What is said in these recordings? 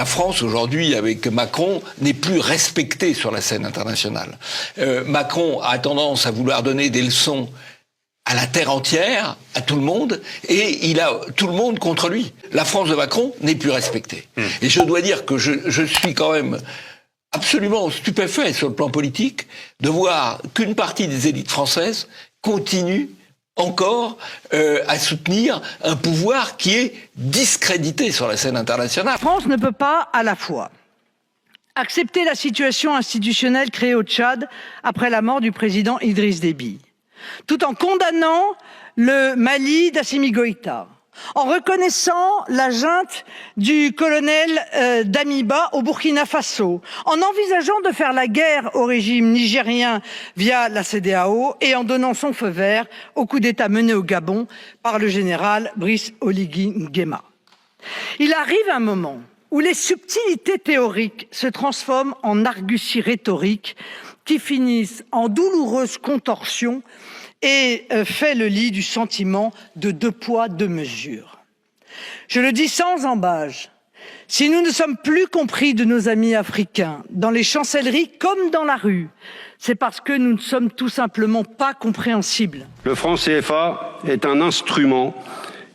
La France, aujourd'hui, avec Macron, n'est plus respectée sur la scène internationale. Macron a tendance à vouloir donner des leçons à la terre entière, à tout le monde, et il a tout le monde contre lui. La France de Macron n'est plus respectée. Et je dois dire que je suis quand même absolument stupéfait sur le plan politique de voir qu'une partie des élites françaises continue encore à soutenir un pouvoir qui est discrédité sur la scène internationale. La France ne peut pas à la fois accepter la situation institutionnelle créée au Tchad après la mort du président Idriss Déby, tout en condamnant le Mali d'Assimi Goïta, en reconnaissant la junte du colonel Damiba au Burkina Faso, en envisageant de faire la guerre au régime nigérien via la CEDEAO et en donnant son feu vert au coup d'État mené au Gabon par le général Brice Oligui Nguema. Il arrive un moment où les subtilités théoriques se transforment en arguties rhétoriques qui finissent en douloureuses contorsions et fait le lit du sentiment de deux poids, deux mesures. Je le dis sans ambages, si nous ne sommes plus compris de nos amis africains, dans les chancelleries comme dans la rue, c'est parce que nous ne sommes tout simplement pas compréhensibles. Le franc CFA est un instrument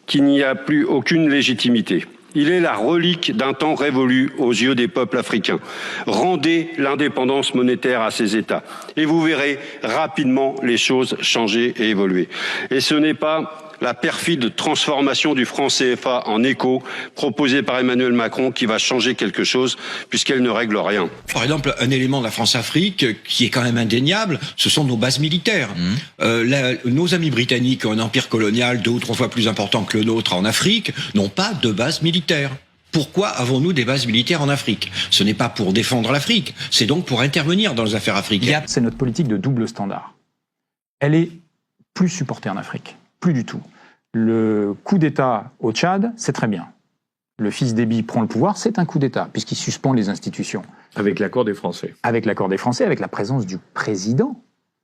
qui n'y a plus aucune légitimité. Il est la relique d'un temps révolu aux yeux des peuples africains. Rendez l'indépendance monétaire à ces États et vous verrez rapidement les choses changer et évoluer. Et ce n'est pas la perfide transformation du franc CFA en éco proposée par Emmanuel Macron qui va changer quelque chose puisqu'elle ne règle rien. Par exemple, un élément de la France-Afrique qui est quand même indéniable, ce sont nos bases militaires. Nos amis britanniques ont un empire colonial 2 ou 3 fois plus important que le nôtre en Afrique, n'ont pas de bases militaires. Pourquoi avons-nous des bases militaires en Afrique? Ce n'est pas pour défendre l'Afrique, c'est donc pour intervenir dans les affaires africaines. C'est notre politique de double standard. Elle est plus supportée en Afrique. Plus du tout. Le coup d'État au Tchad, c'est très bien. Le fils Déby prend le pouvoir, c'est un coup d'État, puisqu'il suspend les institutions. Avec l'accord des Français. Avec l'accord des Français, avec la présence du président.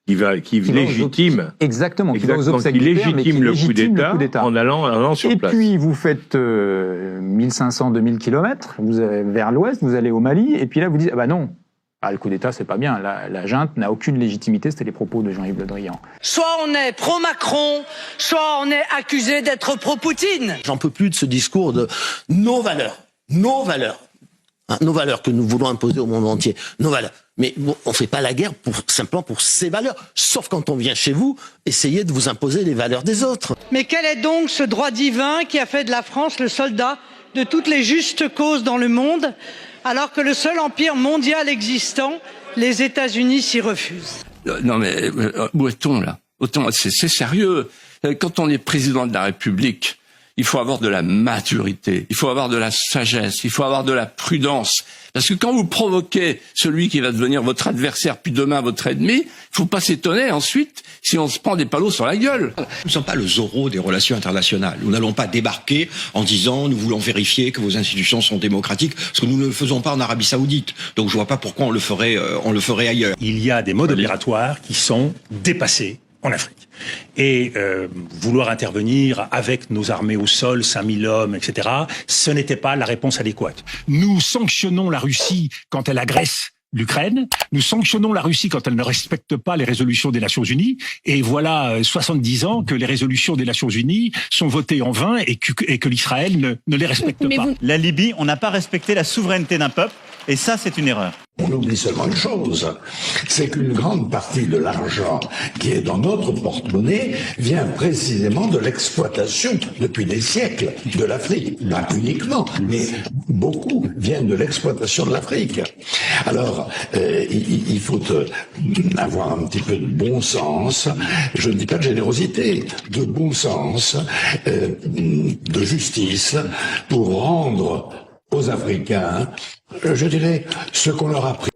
Qui légitime. Exactement, qui va aux qui légitime le coup d'État en allant sur place. Et puis vous faites 1500-2000 km vers l'ouest, vous allez au Mali, et puis là vous dites, ah bah non. Le coup d'État, c'est pas bien. La junte n'a aucune légitimité. C'était les propos de Jean-Yves Le Drian. Soit on est pro-Macron, soit on est accusé d'être pro-Poutine. J'en peux plus de ce discours de nos valeurs. Nos valeurs. Hein, nos valeurs que nous voulons imposer au monde entier. Nos valeurs. Mais bon, on fait pas la guerre simplement pour ces valeurs. Sauf quand on vient chez vous, essayer de vous imposer les valeurs des autres. Mais quel est donc ce droit divin qui a fait de la France le soldat de toutes les justes causes dans le monde, alors que le seul empire mondial existant, les États-Unis, s'y refusent? Non mais, où est-on là? C'est sérieux. Quand on est président de la République, il faut avoir de la maturité, il faut avoir de la sagesse, il faut avoir de la prudence. Parce que quand vous provoquez celui qui va devenir votre adversaire, puis demain votre ennemi, il faut pas s'étonner ensuite si on se prend des palos sur la gueule. Nous ne sommes pas le Zorro des relations internationales. Nous n'allons pas débarquer en disant nous voulons vérifier que vos institutions sont démocratiques, parce que nous ne le faisons pas en Arabie Saoudite. Donc je vois pas pourquoi on le ferait ailleurs. Il y a des modes opératoires qui sont dépassés en Afrique. Et vouloir intervenir avec nos armées au sol, 5000 hommes, etc., ce n'était pas la réponse adéquate. Nous sanctionnons la Russie quand elle agresse l'Ukraine, nous sanctionnons la Russie quand elle ne respecte pas les résolutions des Nations Unies, et voilà 70 ans que les résolutions des Nations Unies sont votées en vain et que l'Israël ne les respecte pas. La Libye, on n'a pas respecté la souveraineté d'un peuple, et ça c'est une erreur. On oublie seulement une chose, c'est qu'une grande partie de l'argent qui est dans notre porte-monnaie vient précisément de l'exploitation depuis des siècles de l'Afrique. Pas uniquement, mais beaucoup viennent de l'exploitation de l'Afrique. Alors, il faut avoir un petit peu de bon sens, je ne dis pas de générosité, de bon sens, de justice, pour rendre aux Africains, je dirais, ce qu'on leur a pris.